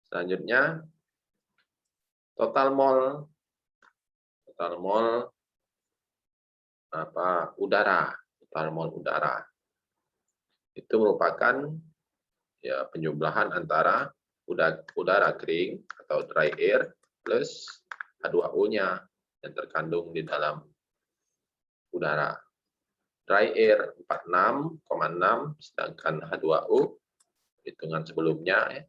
Selanjutnya total mol udara. Total mol udara. Itu merupakan ya penjumlahan antara udara kering atau dry air plus H2O-nya yang terkandung di dalam udara. Dry air 46,6, sedangkan H2O hitungan sebelumnya ya.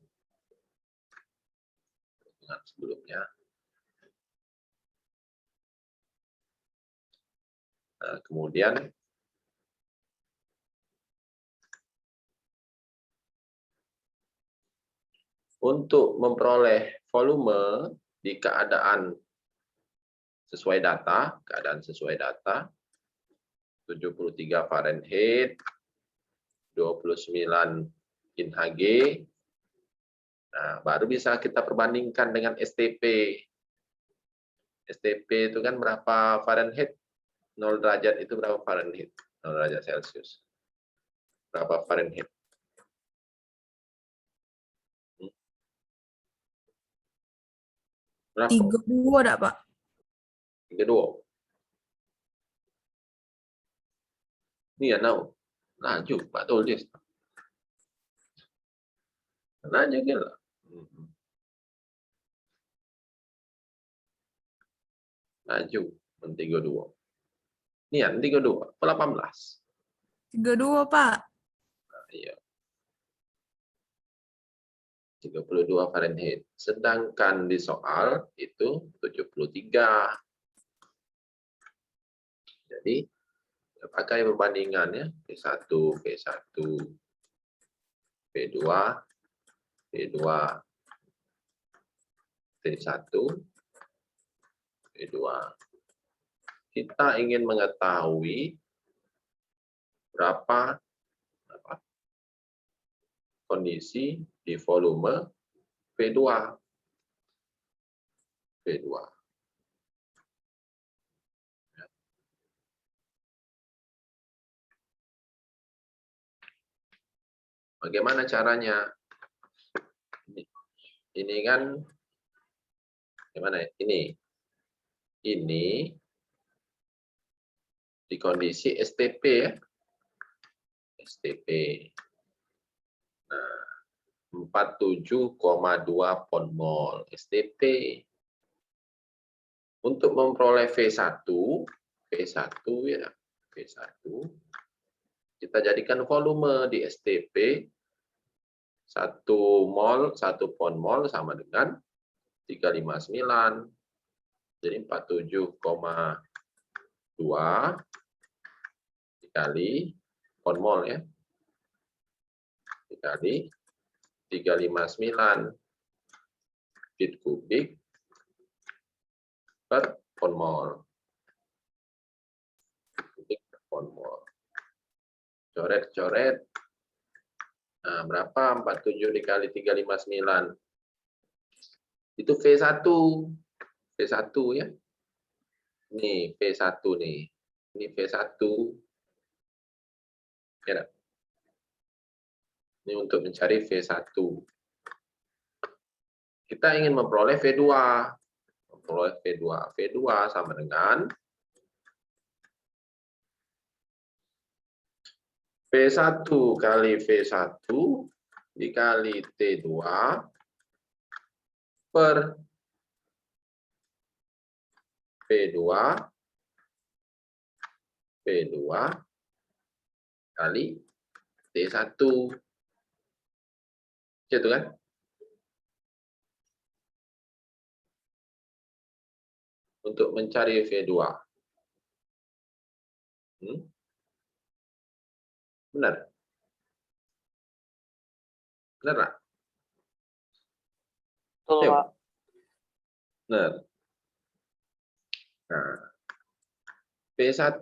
Hitungan sebelumnya. Nah, kemudian untuk memperoleh volume di keadaan sesuai data, 73 Fahrenheit, 29 InHG. Nah, baru bisa kita perbandingkan dengan STP. STP itu kan berapa Fahrenheit? 0 derajat itu berapa Fahrenheit? 0 derajat Celcius. Berapa Fahrenheit? Berapa? 32 enggak, Pak? 32. Ini ya tahu. Laju, Pak tulis. Laju gila. Laju, 32. Ini ya, 32. 18. 32, Pak. Nah, iya. 32 Fahrenheit. Sedangkan di soal itu 73. Jadi pakai perbandingannya P1, P1, P2, P2, T1, P2. Kita ingin mengetahui berapa kondisi di volume P2. P2. Bagaimana caranya? Ini kan gimana ya? Ini di kondisi STP ya. STP. Nah, 47,2 pon mol STP. Untuk memperoleh V1 ya, V1 kita jadikan volume di STP 1 mol, 1 pon mol sama dengan 359. Jadi 47,2 dikali pon mol ya. Dikali 359 feet kubik per pon mol. Kubik per pon mol. Coret-coret. Nah, berapa 47 dikali 359? Itu V1. V1 ya. Nih, V1 nih. Ini V1. Ya. Ini untuk mencari V1. Kita ingin memperoleh V2. Memperoleh V2. V2 sama dengan V1 kali V1 dikali T2 per P2 kali T1. Gitu kan? Untuk mencari V2. Benar? Benar, Pak? Betul, Pak. Benar. Nah, V1.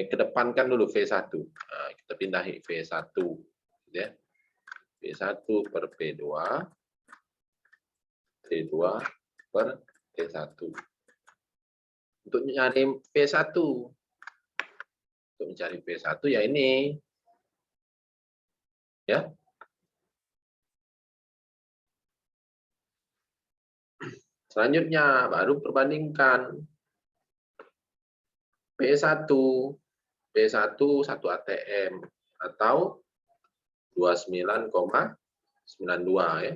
Kedepankan dulu V1. Nah, kita pindahi V1. Ya. V1 per P2. T2 per T1. Untuk mencari V1. Untuk mencari V1 ya ini. Ya. Selanjutnya baru perbandingkan P1 1 ATM atau 29,92 ya.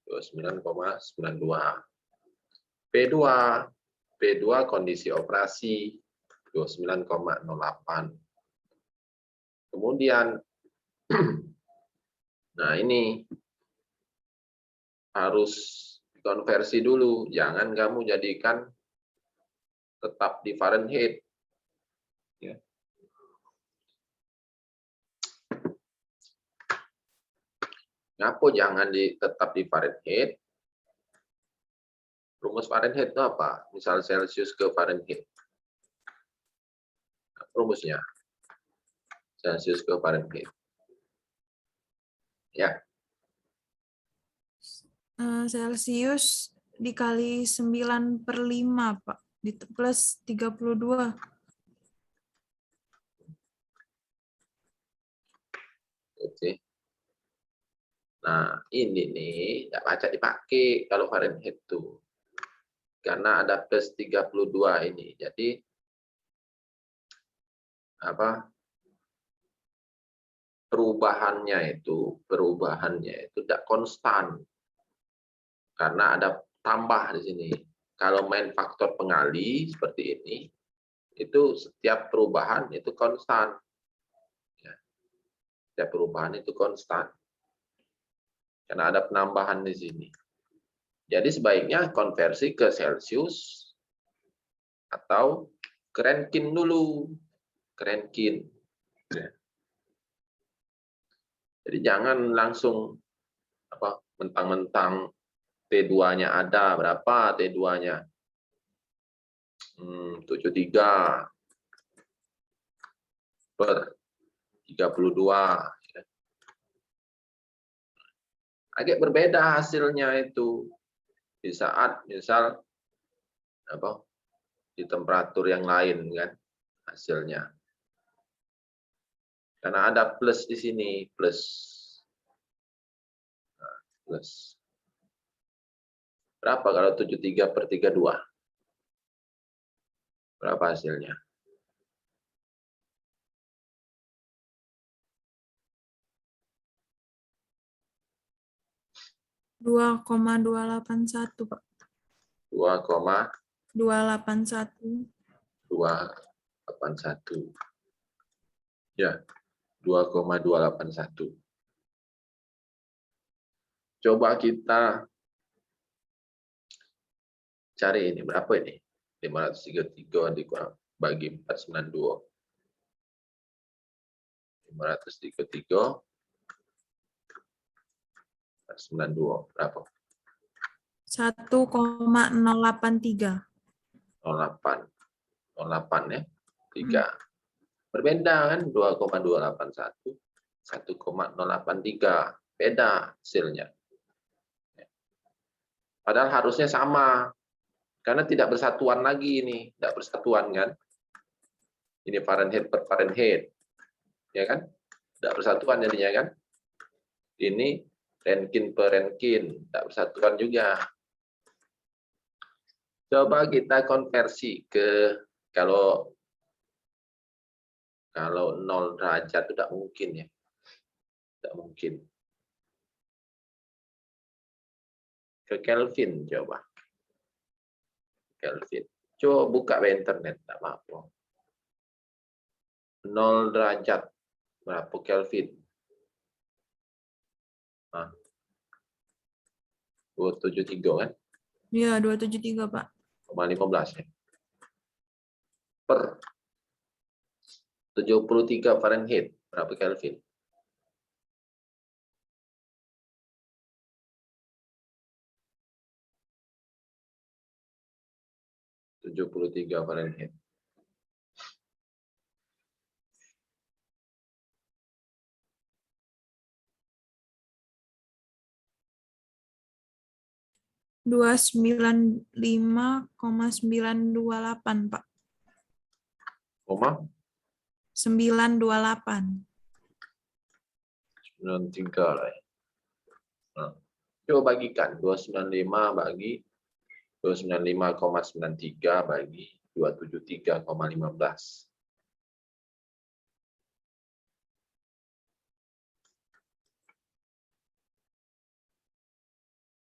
29,92. P2 kondisi operasi 29,08. Kemudian nah ini harus konversi dulu, jangan kamu jadikan tetap di Fahrenheit. Ya. Ngapa jangan tetap di Fahrenheit? Rumus Fahrenheit itu apa? Misal Celsius ke Fahrenheit. Rumusnya Celsius ke Fahrenheit. Ya. Celsius dikali 9/5, Pak. Plus 32. Oke. Nah, ini nih tidak baca dipakai kalau Fahrenheit itu. Karena ada plus 32 ini. Jadi apa? Perubahannya itu tidak konstan. Karena ada tambah di sini. Kalau main faktor pengali seperti ini, itu setiap perubahan itu konstan. Ya. Setiap perubahan itu konstan. Karena ada penambahan di sini. Jadi sebaiknya konversi ke Celsius atau ke Rankine dulu. Ke Rankine. Ya. Jadi jangan langsung mentang-mentang T2-nya ada, berapa T2-nya? 73 per 32. Agak berbeda hasilnya itu. Di saat misal di temperatur yang lain kan hasilnya. Karena ada plus di sini, plus. Nah, plus. Berapa kalau 73 per 32? Berapa hasilnya? $2,281, Pak. 2,281. 281. Ya, 2,281. Coba kita cari ini, berapa ini? 533 bagi 492. 533 492 berapa? 1,083. 08 ya. 3. Berbeda kan 2,281 1,083. Beda hasilnya. Padahal harusnya sama. Karena tidak bersatuan lagi ini, tidak bersatuan kan? Ini Fahrenheit per Fahrenheit. Ya kan? Tidak bersatuan jadinya kan? Ini Rankine per Rankine, tidak bersatuan juga. Coba kita konversi ke kalau 0 derajat itu tidak mungkin ya. Tidak mungkin. Ke Kelvin coba. Kelvin. Coba buka di internet, tidak apa-apa. 0 derajat berapa Kelvin? 273 kan? Iya, 273, Pak. 15 ya. Per 73 Fahrenheit berapa Kelvin? (73 Fahrenheit). $295,928, Pak. 928. 93 lah ya. Nah, coba bagikan 295 bagi 295,93 bagi 273,15.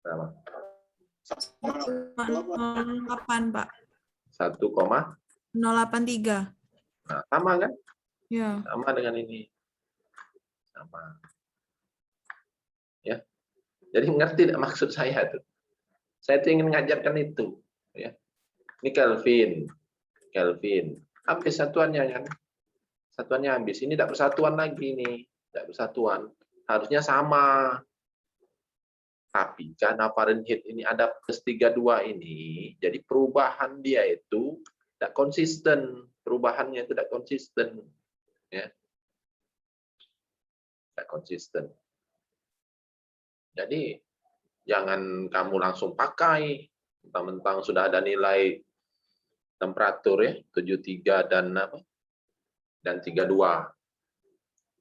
Berapa? 1,08 Pak. 1, 083. nah, sama kan? Ya. Sama dengan ini. Sama. Ya. Jadi ngerti tidak maksud saya tuh? Saya tuh ingin mengajarkan itu. Ya. Ini Kelvin. Habis satuannya kan? Satuannya habis. Ini tidak bersatuan lagi nih. Tidak bersatuan. Harusnya sama. Tapi karena Fahrenheit ini ada plus 32 ini, jadi perubahan dia itu tidak konsisten. Perubahannya itu tidak konsisten. Ya. Tidak konsisten. Jadi jangan kamu langsung pakai mentang-mentang sudah ada nilai temperatur ya 73 dan apa? Dan 32.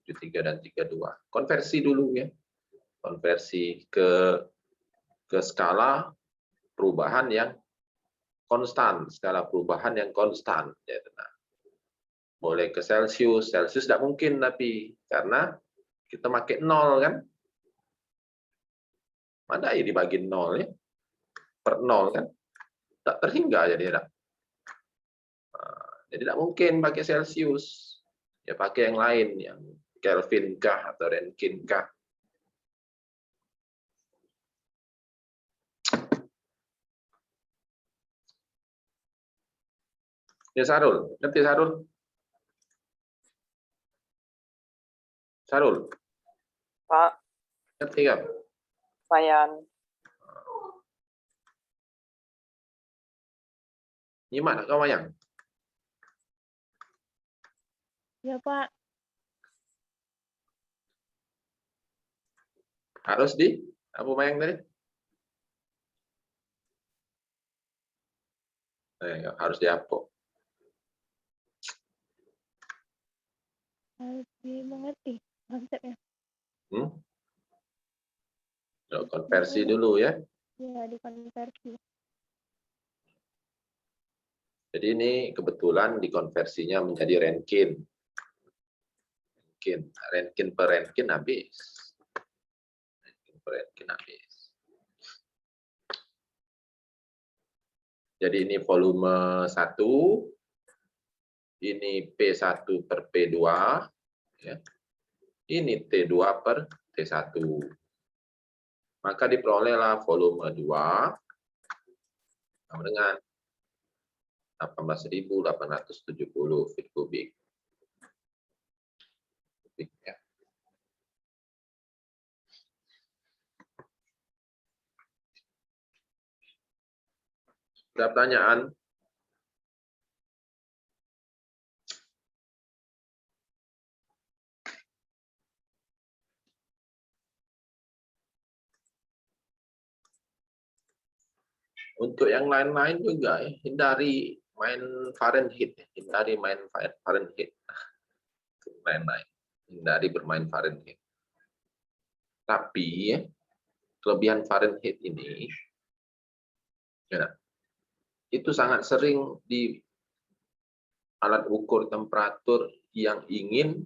73 dan 32. Konversi dulu ya. Konversi ke skala perubahan yang konstan, skala perubahan yang konstan. Ya, nah, boleh ke Celsius, Celsius tidak mungkin tapi karena kita pakai 0 kan, mana ya dibagi 0 ya, per 0 kan, tak terhingga jadi tidak. Jadi tidak mungkin pakai Celsius, ya pakai yang lain, yang Kelvin kah atau Rankine kah. Ya Sarul, ngerti Sarul? Sarul, Pak, ngerti kan? lumayan. Gimana kau Mayang? Ya, Pak. Harus di apa Mayang tadi? Harus diapok. Harus dimengerti konsepnya. Konversi dulu ya. Ya, dikonversi. Jadi ini kebetulan dikonversinya menjadi Rankine. Rankine per Rankine habis. Rankine per Rankine habis. Jadi ini volume 1, ini P1 per P2, ya. Ini T2 per T1. Maka diperolehlah volume 2 sama dengan 18.870 feet kubik. Ya. Ada pertanyaan? Untuk yang lain-lain juga ya, hindari main Fahrenheit, hindari main Fahrenheit. Lain-lain, hindari bermain Fahrenheit. Tapi ya, kelebihan Fahrenheit ini ya, itu sangat sering di alat ukur temperatur yang ingin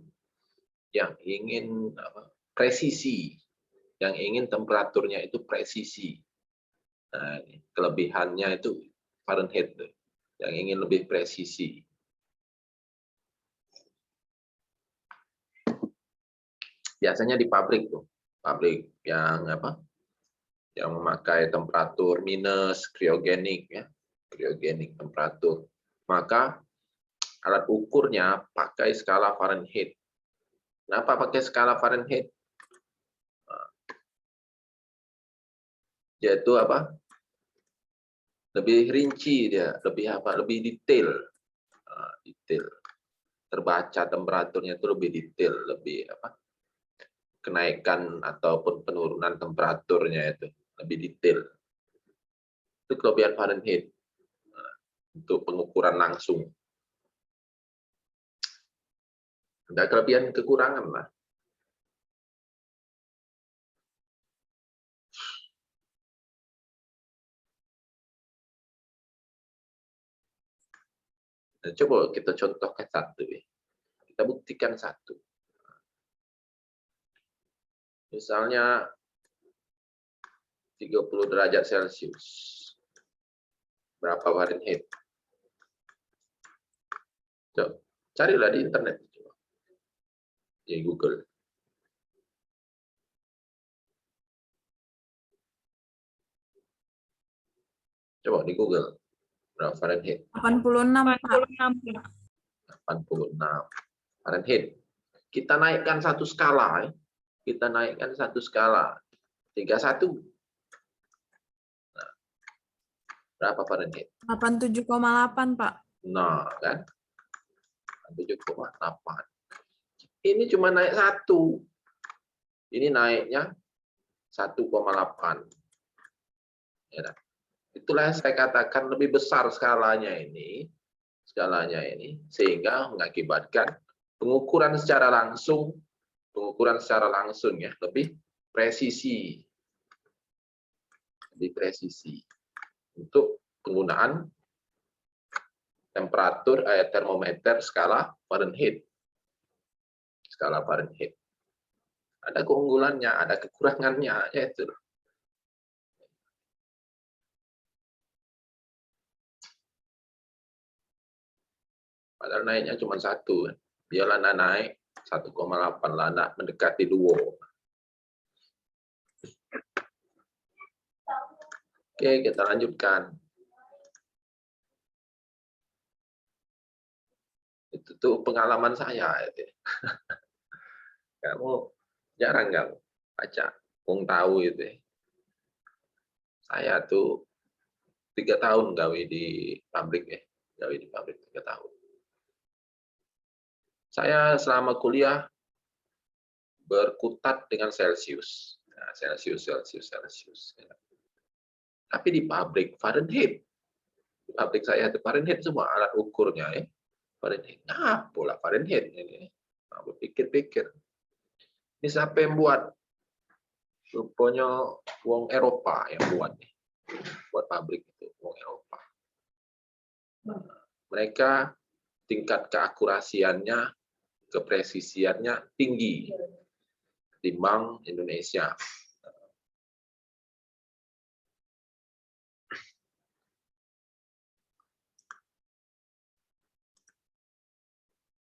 presisi, yang ingin temperaturnya itu presisi. Nah, kelebihannya itu Fahrenheit yang ingin lebih presisi. Biasanya di pabrik tuh, pabrik yang apa? Yang memakai temperatur minus kriogenik ya, kriogenik temperatur. Maka alat ukurnya pakai skala Fahrenheit. Kenapa pakai skala Fahrenheit? Yaitu apa? Lebih rinci dia, lebih detail. Detail. Terbaca temperaturnya itu lebih detail, lebih apa? Kenaikan ataupun penurunan temperaturnya itu lebih detail. Itu kelebihan Fahrenheit untuk pengukuran langsung. Ada kelebihan kekurangan lah. Nah, coba kita contohkan satu ya. Kita buktikan satu. Misalnya 30 derajat Celcius. Berapa Fahrenheit? Coba, carilah di internet. Coba. Di Google. Coba di Google. Berapa Fahrenheit? 86, Pak. 86 Fahrenheit. Kita naikkan satu skala. Kita naikkan satu skala. 31. Nah, berapa Fahrenheit? 87,8, Pak. Nah, kan? 7,8. Ini cuma naik 1. Ini naiknya 1,8. Ya, itulah yang saya katakan lebih besar skalanya ini, sehingga mengakibatkan pengukuran secara langsung ya lebih presisi untuk penggunaan temperatur termometer skala Fahrenheit. Ada keunggulannya, ada kekurangannya, yaitu padahal naiknya cuma 1. Dia lana naik 1,8, lana mendekati 2. Oke, kita lanjutkan. Itu tuh pengalaman saya. Kamu jarang nggak baca, tahu itu. Saya tuh 3 tahun gawe di pabrik 3 tahun. Saya selama kuliah berkutat dengan Celcius. Nah, Celcius. Tapi di pabrik Fahrenheit. Di pabrik saya itu Fahrenheit semua alat ukurnya ya. Fahrenheit. Nah, pola Fahrenheit ini. Nah, berpikir-pikir. Ini siapa yang buat? Rupanya wong Eropa yang buat nih. Buat pabrik itu wong Eropa. Nah, mereka tingkat keakurasiannya, kepresisiannya tinggi ketimbang Indonesia.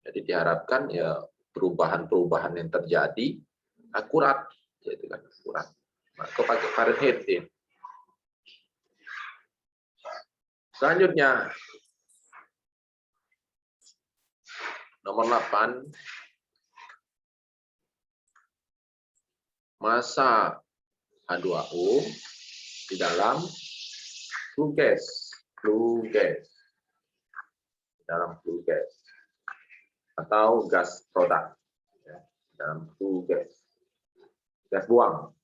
Jadi diharapkan ya perubahan-perubahan yang terjadi akurat, yaitu kan akurat. Maka pakai Fahrenheit ya. Selanjutnya nomor 8, massa H2O di dalam flue gas, atau gas produk, ya, dalam flue gas buang.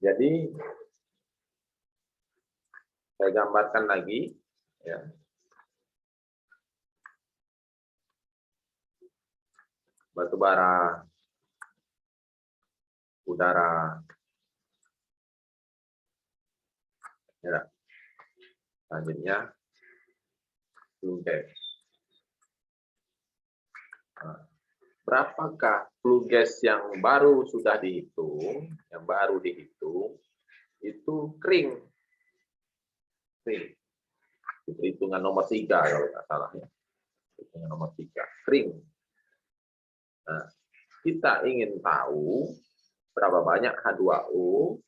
Jadi saya gambarkan lagi, ya. Batu bara, udara, ya. Selanjutnya flue gas. Nah, berapakah flue gas yang baru sudah dihitung, itu kering. Hitungan nomor 3 kalau nggak salah ya. Hitungan nomor 3, kering. Nah, kita ingin tahu berapa banyak H2O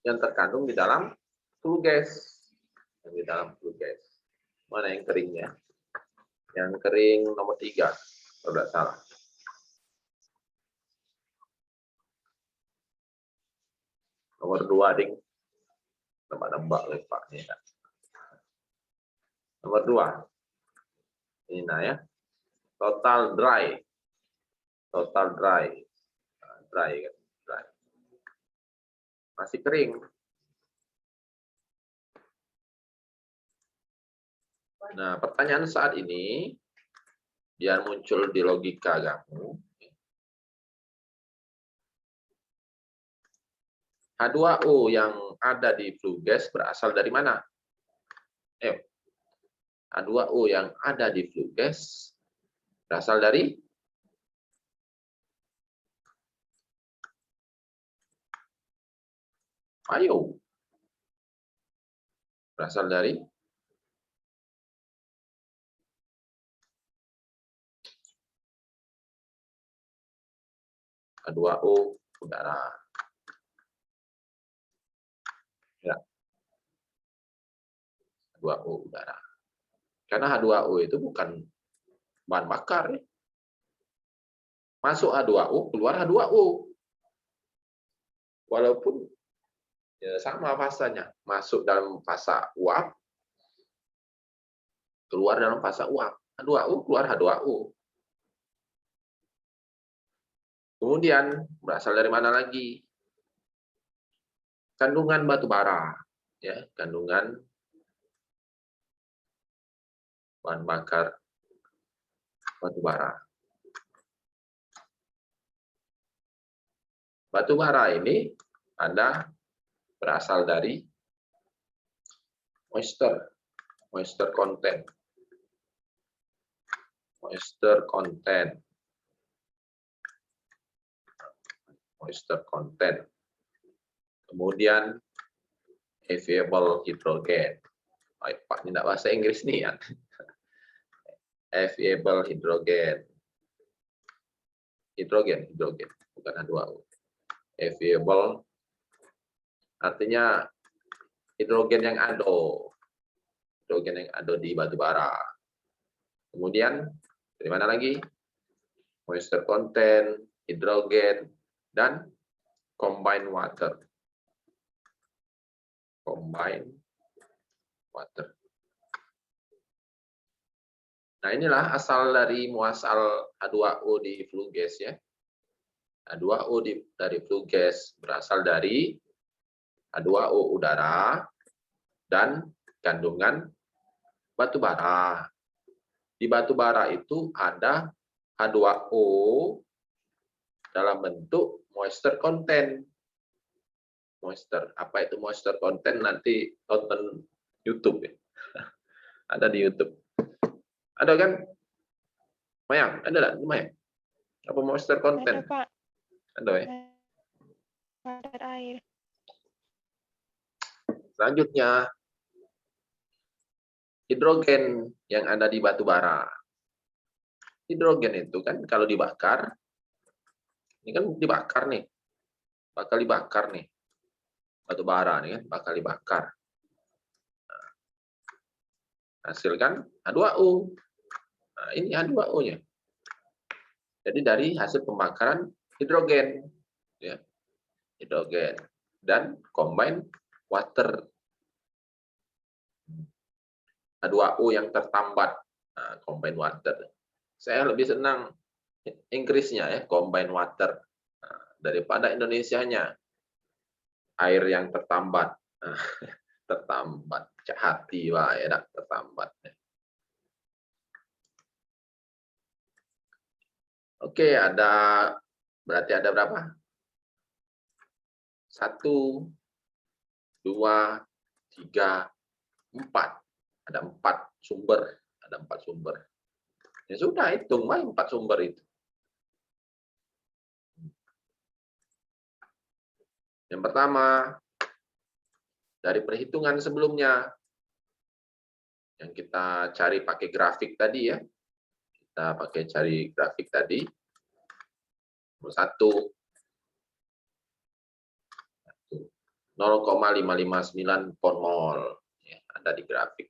yang terkandung di dalam flue gas. Mana yang keringnya? Yang kering nomor 3, kalau nggak salah. Nomor 2, ding. Nembak lepaknya. Nomor 2. Ini nah ya. Total dry. Dry. Masih kering. Nah, pertanyaan saat ini biar muncul di logika kamu. H2O yang ada di flue gas berasal dari mana? H2O yang ada di flue gas berasal dari ayo. Berasal dari H2O udara. Ya. H2O udara. Karena H2O itu bukan bahan bakar. Ya. Masuk H2O, keluar H2O. Walaupun ya sama fasanya. Masuk dalam fasa uap, keluar dalam fasa uap. H2O, keluar H2O. Kemudian berasal dari mana lagi? Kandungan batu bara. Ya, kandungan bahan bakar batu bara. Batu bara ini berasal dari moisture content. Moisture content. Kemudian available hydrogen. Oh, Pak, ini tidak bahasa Inggris nih ya. Available hydrogen, bukan H2O. Available artinya hidrogen yang ada di batu bara. Kemudian dari mana lagi? Moisture content, hidrogen, dan combined water. Nah, inilah asal dari muasal H2O di flue gas ya. H2O dari flue gas berasal dari H2O udara dan kandungan batu bara. Di batu bara itu ada H2O dalam bentuk moisture content. Moisture, apa itu moisture content? Nanti tonton YouTube ya. Ada di YouTube. Ada kan? Mayang, ada nggak? Mayang? Apa moisture content? Ada, Pak. Ada ya? Kadar air. Selanjutnya, hidrogen yang ada di batu bara. Hidrogen itu kan kalau dibakar, ini kan dibakar nih. Bakal dibakar nih. Batu bara nih kan, bakal dibakar. Nah, hasilkan H2O. Nah, ini H2O-nya. Jadi dari hasil pembakaran hidrogen. Ya. Hidrogen. Dan combined water. H2O yang tertambat. Nah, combined water. Saya lebih senang Inggrisnya ya, combined water. Nah, daripada Indonesianya. Air yang tertambat. Nah, tertambat. Cak hati, wah, ya, tertambat. Oke, berarti ada berapa? 1, 2, 3, 4. Ada 4 sumber. Ada 4 sumber. Ya sudah, hitung 4 sumber itu. Yang pertama, dari perhitungan sebelumnya, yang kita cari pakai grafik tadi ya. Kita pakai cari grafik tadi. Nomor 1, 0,559 pon mol. Ya, ada di grafik.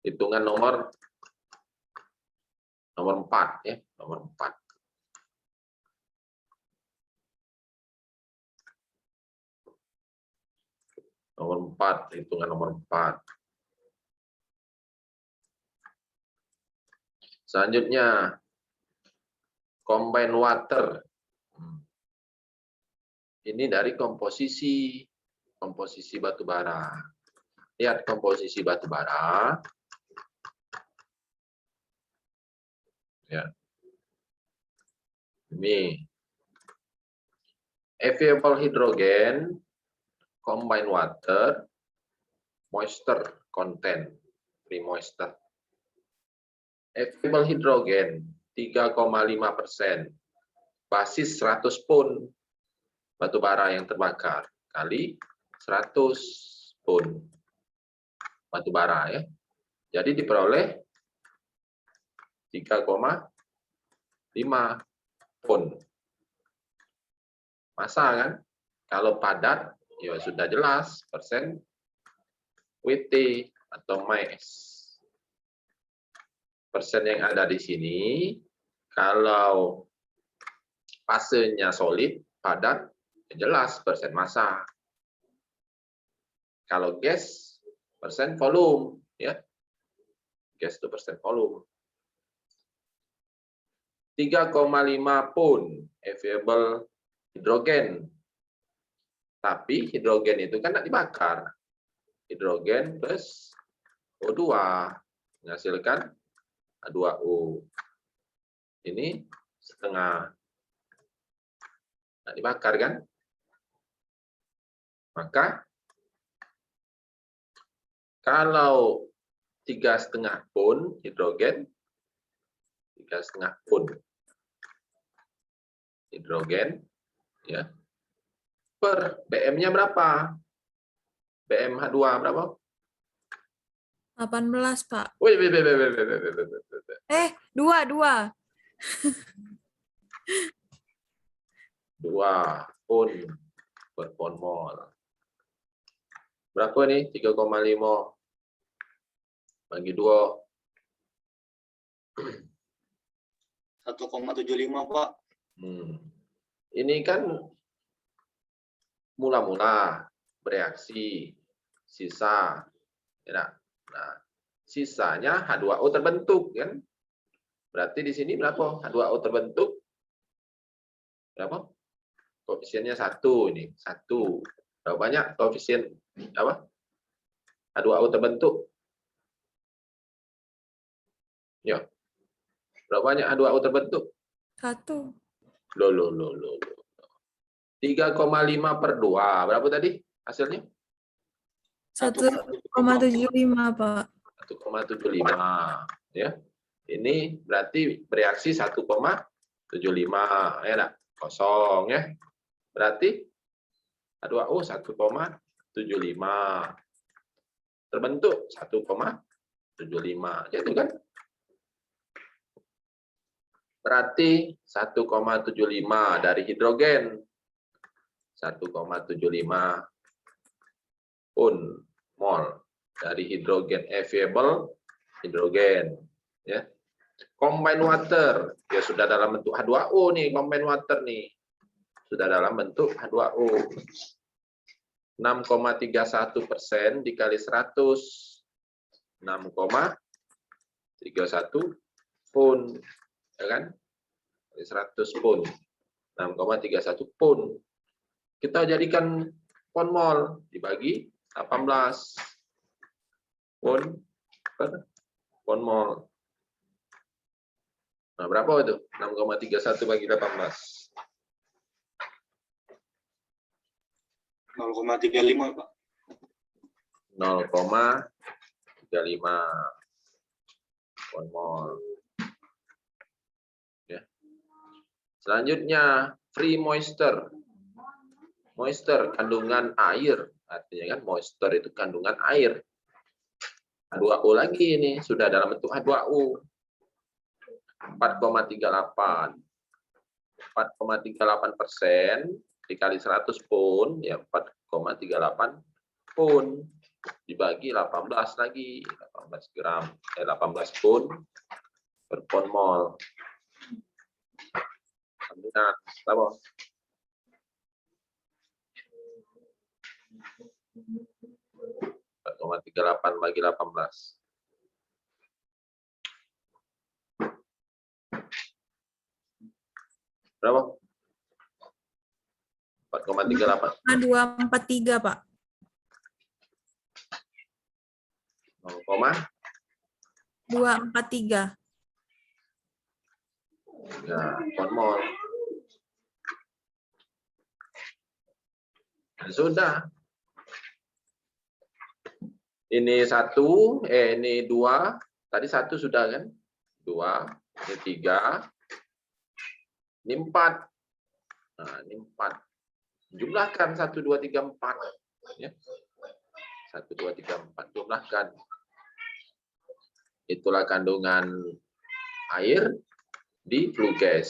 Hitungan nomor 4 ya, nomor 4. Nomor 4, hitungan nomor 4. Selanjutnya, combined water. Ini dari komposisi batu bara. Lihat komposisi batu bara. Ya. Ini Available hydrogen, combined water, moisture content, free moisture. Available hydrogen 3,5%, basis 100 pun batu bara yang terbakar kali 100 pun batu bara ya. Jadi diperoleh 3,5 pun. Massa kan? Kalau padat ya sudah jelas persen WT atau mass. Persen yang ada di sini kalau fasenya solid, padat, jelas persen massa. Kalau gas, persen volume, ya. Gas itu persen volume. 3,5 pun available hidrogen. Tapi hidrogen itu kan tidak dibakar. Hidrogen plus O2 menghasilkan H2O. Ini setengah. Tidak dibakar kan? Maka kalau 3,5 pun hidrogen, 3,5 pun hidrogen, ya, per BM-nya berapa? BM H2 berapa? 18, Pak. Wih. 2. 2 pun per pon mol. Berapa nih? 3,5 bagi 2. 1,75, Pak. Ini kan mula-mula bereaksi, sisa. Ya, nah, sisanya H2O terbentuk kan? Berarti di sini berapa? H2O terbentuk berapa? Koefisiennya 1 ini, 1. Berapa banyak koefisien apa? H2O terbentuk? Ya. Berapa banyak H2O terbentuk? 1. Loh. 3,5 per 2. Berapa tadi hasilnya? 1,75, Pak. 1,75. Ya. Ini berarti bereaksi 1,75. Ya enggak? Kosong ya. Berarti H2O 1,75. Terbentuk 1,75. Gitu kan? Berarti 1,75 dari hidrogen. 1,75 pun mol dari hidrogen available hidrogen, ya. Combined water ya sudah dalam bentuk H2O nih, combined water nih sudah dalam bentuk H2O. 6,31% dikali 100, 6,31 pun, ya kan? 100 pun, 6,31 pun. Kita jadikan pon mol dibagi 18 pun per pon mol. Nah, berapa itu? 6,31 bagi 18. 0,35, Pak. 0,35 pon mol. Ya. Selanjutnya free moisture. Moisture kandungan air, artinya kan moisture itu kandungan air. H2O lagi ini sudah dalam bentuk H2O. 4,38. 4,38% dikali 100 pun ya 4,38 pun dibagi 18 lagi, 18 gram, 18 pun per pon mol. Kandungan apa? 4,38 bagi 18. Berapa? 4,38. 243, Pak. 243. Ya, pon mol. Sudah. Ini 1, ini 2. Tadi 1 sudah kan? 2, ini 3, ini 4. Nah, ini 4. Jumlahkan 1, 2, 3, 4. Ya. 1, 2, 3, 4. Jumlahkan. Itulah kandungan air di flue gas.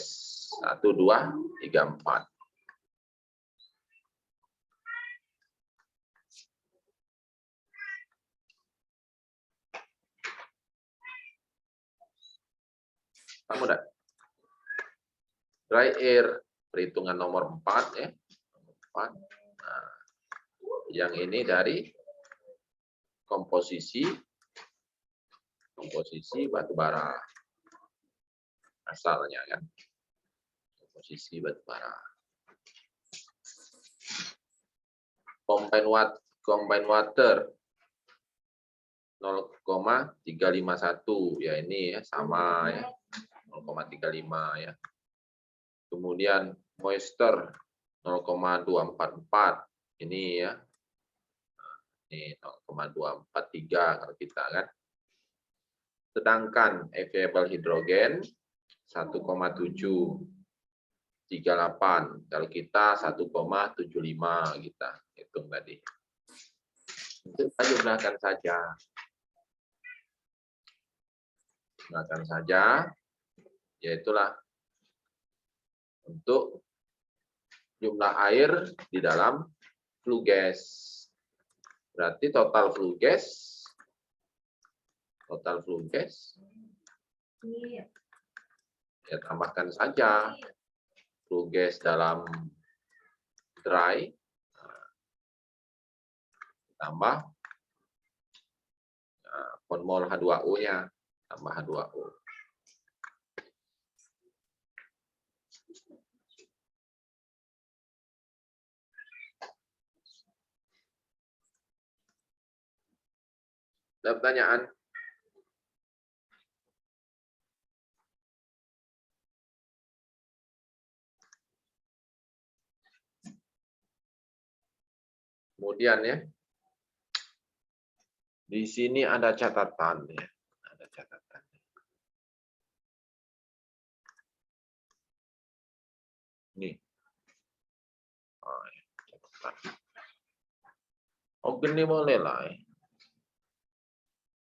1, 2, 3, 4. Kamu udah? Dry air, perhitungan nomor 4 ya. 4. Nah, yang ini dari komposisi batu bara. Asalnya kan. Komposisi batu bara. Combined water 0,351 ya, ini ya sama ya. 0,35 ya. Kemudian moisture 0,244 ini ya. Ini 0,243 kalau kita kan. Sedangkan available hidrogen 1,738. Kalau kita 1,75 kita hitung tadi. Kita jumlahkan saja. Jumlahkan saja. Yaitulah untuk jumlah air di dalam flue gas. Berarti total flue gas ya tambahkan saja flue gas dalam dry tambah mol H2O-nya tambah H2O. Ada pertanyaan? Kemudian ya, di sini ada catatan ya, ada catatan. Nih, catatan. Oh, gini boleh lah.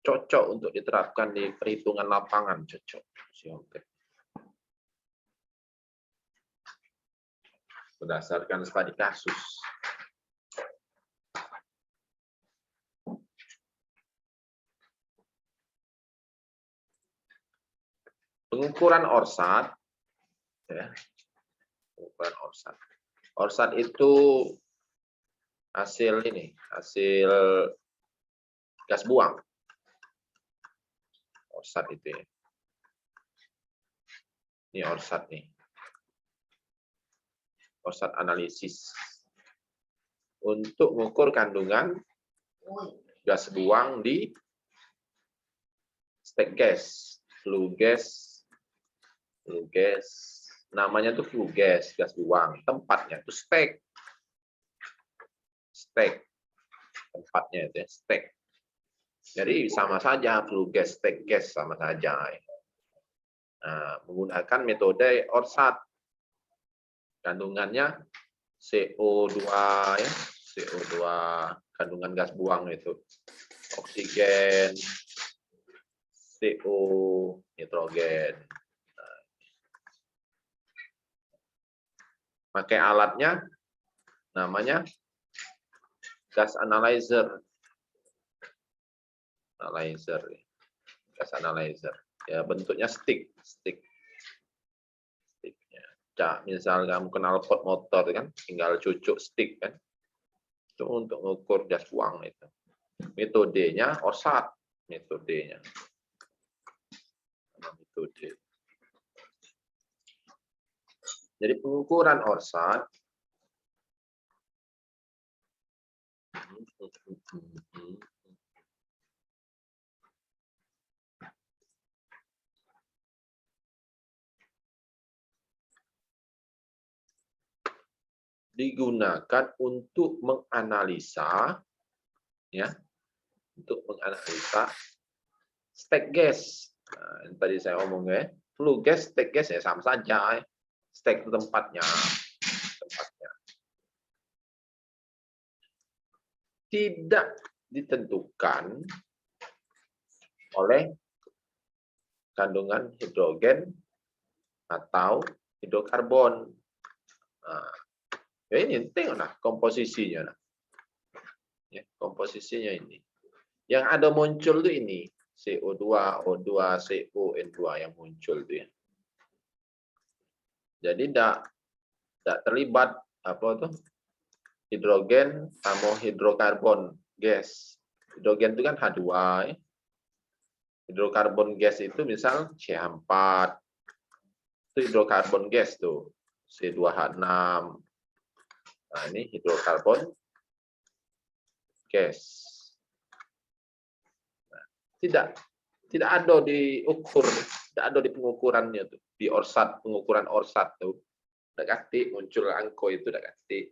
Cocok untuk diterapkan di perhitungan lapangan, cocok. Berdasarkan studi kasus. Pengukuran orsat, ya. Pengukuran orsat. Orsat itu hasil ini, hasil gas buang. Orsat itu ya. Ini orsat nih. Orsat analisis. Untuk mengukur kandungan gas buang di stek gas, flue gas. Namanya tuh flue gas buang. Tempatnya itu stek. Tempatnya itu ya, stek. Jadi sama saja flue gas, stek gas sama saja. Nah, menggunakan metode orsat. Kandungannya CO2 ya, CO2 kandungan gas buang itu. Oksigen, CO, nitrogen. Nah, pakai alatnya namanya gas analyzer. Gas analyzer. Ya, bentuknya stick. Misal kamu kenal pot motor kan, tinggal cucuk stick kan. Itu untuk mengukur gas buang itu. Metodenya orsat, metode. Jadi pengukuran orsat digunakan untuk menganalisa, ya, untuk menganalisa stek gas. Nah, yang tadi saya omong ya, flue gas, stek gas ya sama saja. Stek tempatnya. Tidak ditentukan oleh kandungan hidrogen atau hidrokarbon. Nah, ya ini tengok nah komposisinya. Nah. Ya, komposisinya ini. Yang ada muncul tuh ini CO2, O2, CO, N2 yang muncul tuh ya. Jadi tidak terlibat apa tuh hidrogen sama hidrokarbon gas. Hidrogen itu kan H2 ya. Hidrokarbon gas itu misal CH4. Itu hidrokarbon gas tuh. C2H6. Nah, ini hidrokarbon gas. Nah, tidak ada diukur, tidak ada di pengukurannya tuh. Di orsat, pengukuran orsat tuh. Udah ganti muncul angko itu udah ganti.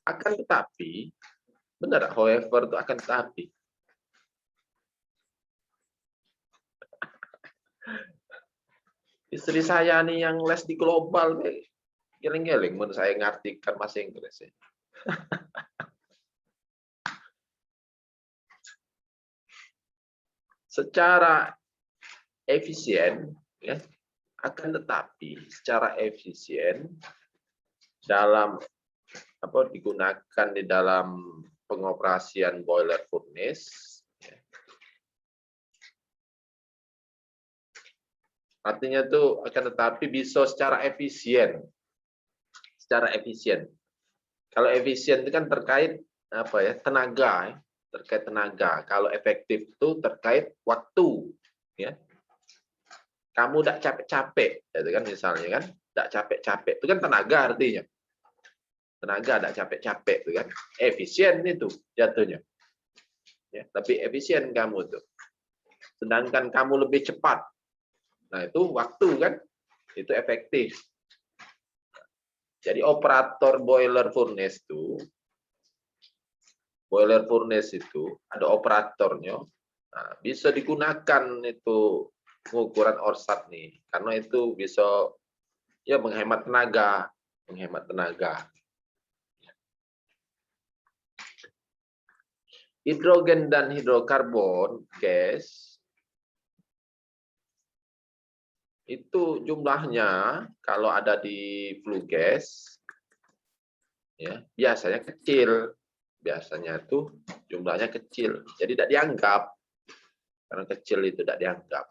Akan tetapi, benar, however itu akan tetapi. Istri saya nih yang les di global, geleng-geleng menurut saya ngartikan bahasa Inggris. Secara efisien, ya, akan tetapi secara efisien dalam apa digunakan di dalam pengoperasian boiler furnace, ya. Artinya itu akan tetapi bisa secara efisien. Secara efisien. Kalau efisien itu kan terkait apa ya? Tenaga, ya. Terkait tenaga. Kalau efektif itu terkait waktu, ya. Kamu tidak capek-capek, itu kan misalnya kan, tidak capek-capek itu kan tenaga artinya. Tenaga tidak capek-capek itu kan, efisien itu jatuhnya. Ya, tapi efisien kamu tuh. Sedangkan kamu lebih cepat. Nah, itu waktu kan, itu efektif. Jadi operator boiler furnace itu ada operatornya. Nah, bisa digunakan itu pengukuran orsat nih, karena itu bisa ya menghemat tenaga. Hidrogen dan hidrokarbon gas itu jumlahnya kalau ada di flue gas ya biasanya kecil, biasanya itu jumlahnya kecil, jadi tidak dianggap karena kecil itu tidak dianggap.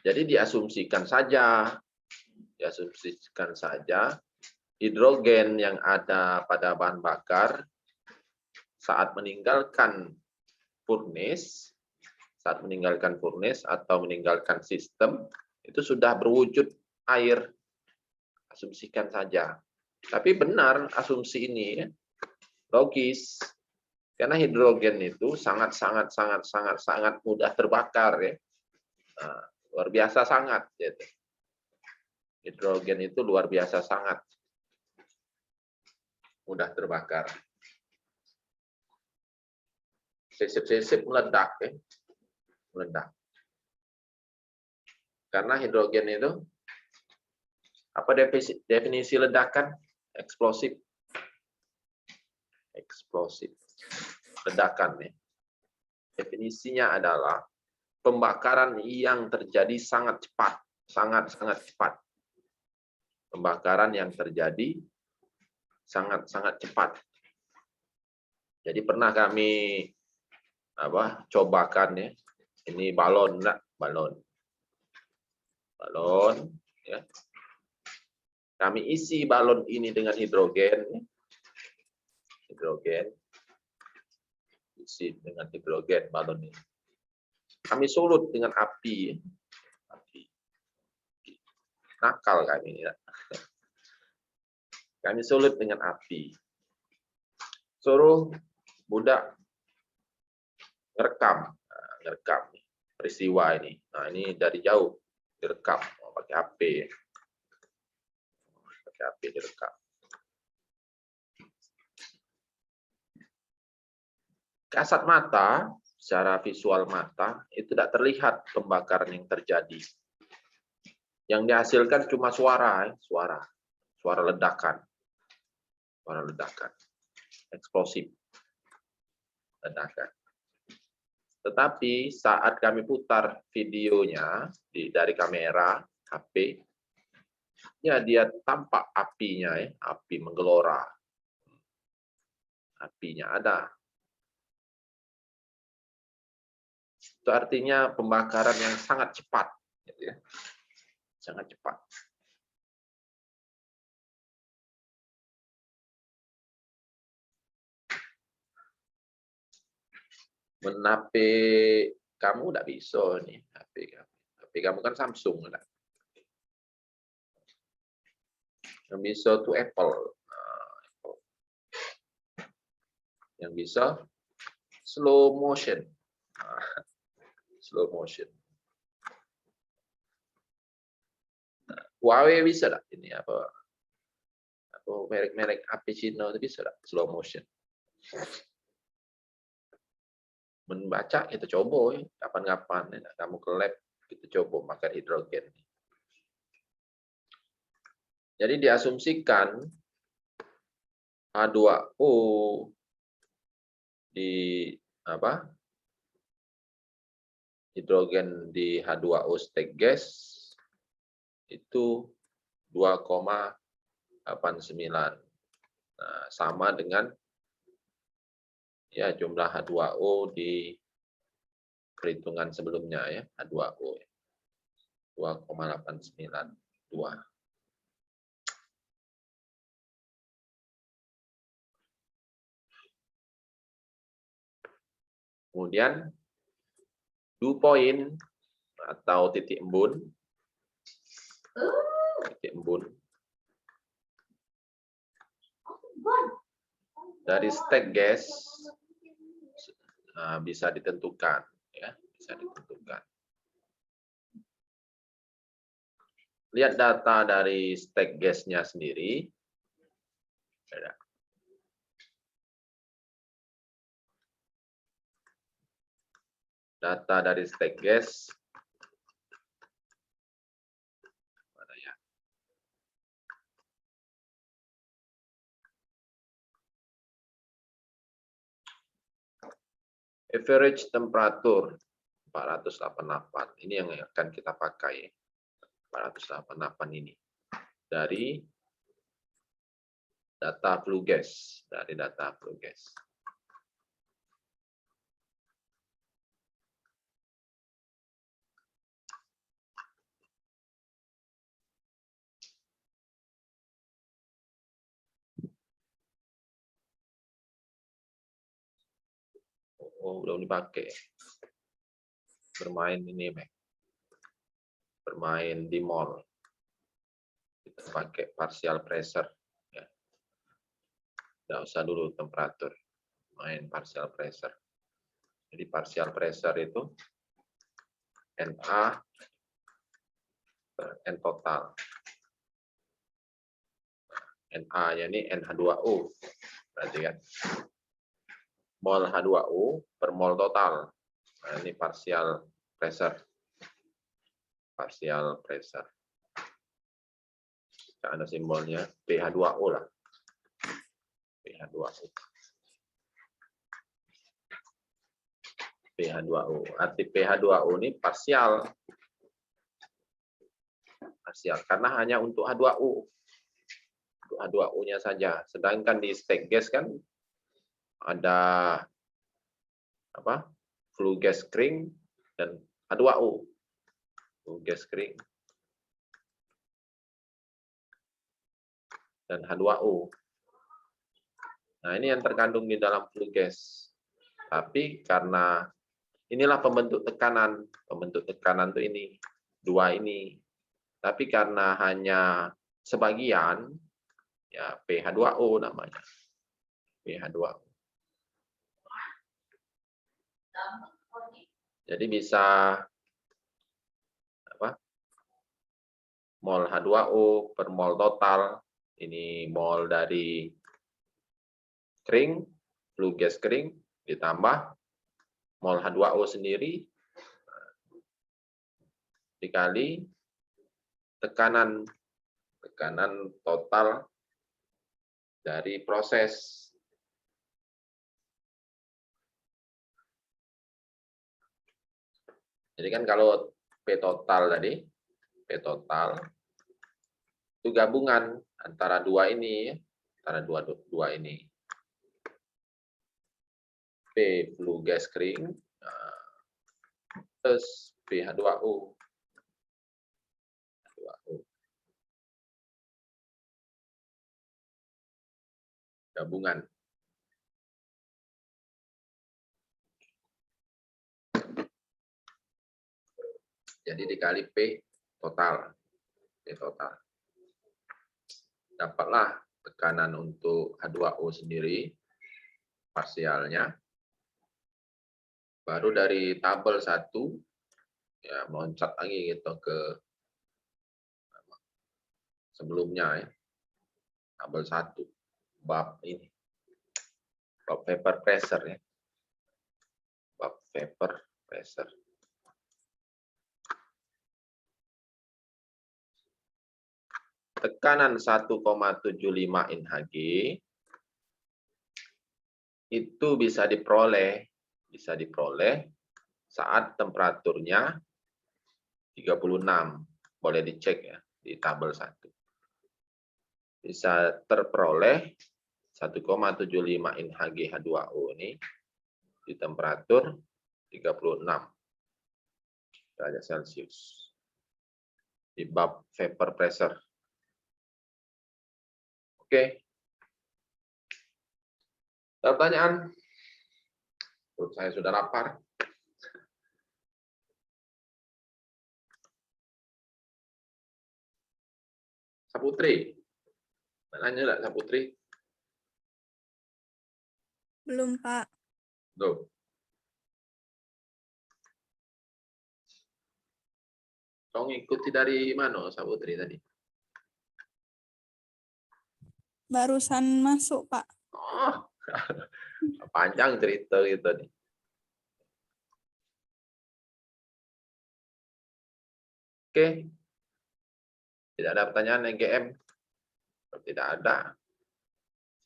Jadi diasumsikan saja hidrogen yang ada pada bahan bakar saat meninggalkan furnace atau meninggalkan sistem itu sudah berwujud air. Asumsikan saja. Tapi benar asumsi ini ya, logis. Karena hidrogen itu sangat mudah terbakar ya. Nah, luar biasa sangat gitu. Hidrogen itu luar biasa sangat mudah terbakar. Sisip-sisip meledak ya. Meledak. Karena hidrogen itu apa definisi ledakan? Eksplosif. Ledakan ya. Definisinya adalah pembakaran yang terjadi sangat cepat, sangat cepat. Pembakaran yang terjadi sangat cepat. Jadi pernah kami cobakan ya. Ini balon ya. Kami isi balon ini dengan hidrogen. Isi dengan hidrogen balon ini. Kami sulut dengan api. Nakal kami ya. Kami sulut dengan api. suruh budak ngerekam, ngerekam peristiwa ini. Nah, ini dari jauh direkam, pakai HP, direkam. Kasat mata, secara visual mata itu tidak terlihat pembakaran yang terjadi. Yang dihasilkan cuma suara ledakan, eksplosif, ledakan. Tetapi saat kami putar videonya dari kamera HP, ya dia tampak apinya, api menggelora, apinya ada. Itu artinya pembakaran yang sangat cepat, gitu ya. Sangat cepat. HP kamu tidak bisa nih, HP kamu kan Samsung, enggak? Yang bisa tuh Apple. Yang bisa slow motion. Slow motion. Huawei bisa enggak? Ini apa merek-merek HP Cina itu bisa enggak slow motion? Membaca kita coba ya, kapan-kapan kamu ke lab kita coba makan hidrogen. Jadi diasumsikan H2O di apa? Hidrogen di H2O state gas itu 2,89. Nah, sama dengan ya jumlah H2O di perhitungan sebelumnya ya, H2O 2,892. Kemudian dew point atau titik embun dari state gas bisa ditentukan, ya, bisa ditentukan. Lihat data dari state gas-nya sendiri. Data dari state gas. Mana ya? Average temperature 488. Ini yang akan kita pakai. 488 ini. Dari data flue gas. Oh, belum dipakai. Bermain ini, bermain di mall. Kita pakai partial pressure. Ya. Nggak usah dulu temperatur. Main partial pressure. Jadi partial pressure itu NA per N total. NA-nya ini NH2O. Berarti kan mol H2O per mol total. Nah, ini partial pressure. Partial pressure. Ada simbolnya pH2O lah. pH2O. pH2O. Arti pH2O ini parsial. Parsial karena hanya untuk H2O. Untuk H2O-nya saja. Sedangkan di state gas kan ada apa? Flue gas kering dan H2O. Flue gas kering dan H2O. Nah, ini yang terkandung di dalam flue gas. Tapi karena inilah pembentuk tekanan. Pembentuk tekanan itu ini, dua ini. Tapi karena hanya sebagian, ya pH2O namanya. pH2O. Jadi bisa apa? Mol H2O per mol total. Ini mol dari kering, flue gas kering, ditambah mol H2O sendiri, dikali tekanan total dari proses. Jadi kan kalau P total tadi, P total itu gabungan antara dua ini, antara dua ini. P flue gas kering plus PH2O. Gabungan. Jadi dikali P total. P total. Dapatlah tekanan untuk H2O sendiri, parsialnya. Baru dari tabel 1, ya meloncat lagi gitu ke sebelumnya ya. Tabel 1, bab ini. Bab vapor pressure ya. Bab vapor pressure. Tekanan 1,75 InHG itu bisa diperoleh saat temperaturnya 36. Boleh dicek ya di tabel 1. Bisa terperoleh 1,75 InHG H2O ini di temperatur 36 derajat Celcius. Di bab vapor pressure. Oke. Pertanyaan? Perut saya sudah lapar. Saputri. Nanya enggak Saputri? Belum, Pak. Go. Kau ngikuti dari mana Saputri tadi? Barusan masuk, Pak. Oh, panjang cerita gitu nih. Oke. Tidak ada pertanyaan NGM? Tidak ada.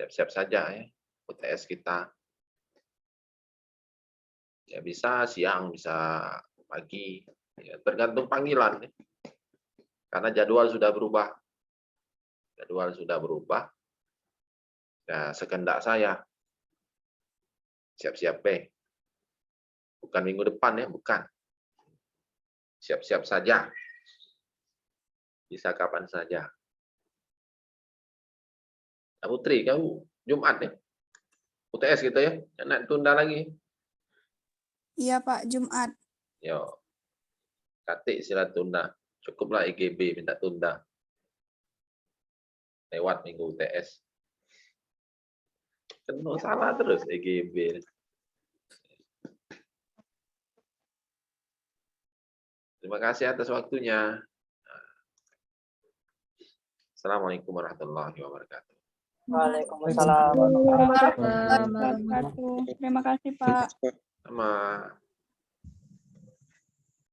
Siap-siap saja ya UTS kita. Ya bisa siang, bisa pagi. Ya, tergantung panggilan. Ya. Karena jadwal sudah berubah. Jadwal sudah berubah. Ya, sekendak saya. Siap-siap bukan minggu depan ya, bukan. Siap-siap saja. Bisa kapan saja. Nah, Putri, kamu Jumat ya? UTS gitu ya? Jangan tunda lagi. Iya, Pak, Jumat. Yo. Katik sila tunda. Cukuplah EGB minta tunda. Lewat minggu UTS. Kena salah terus EGB. Terima kasih atas waktunya. Assalamualaikum warahmatullahi wabarakatuh. Waalaikumsalam. Waalaikumsalam warahmatullahi wabarakatuh. Terima kasih, Pak. Sama.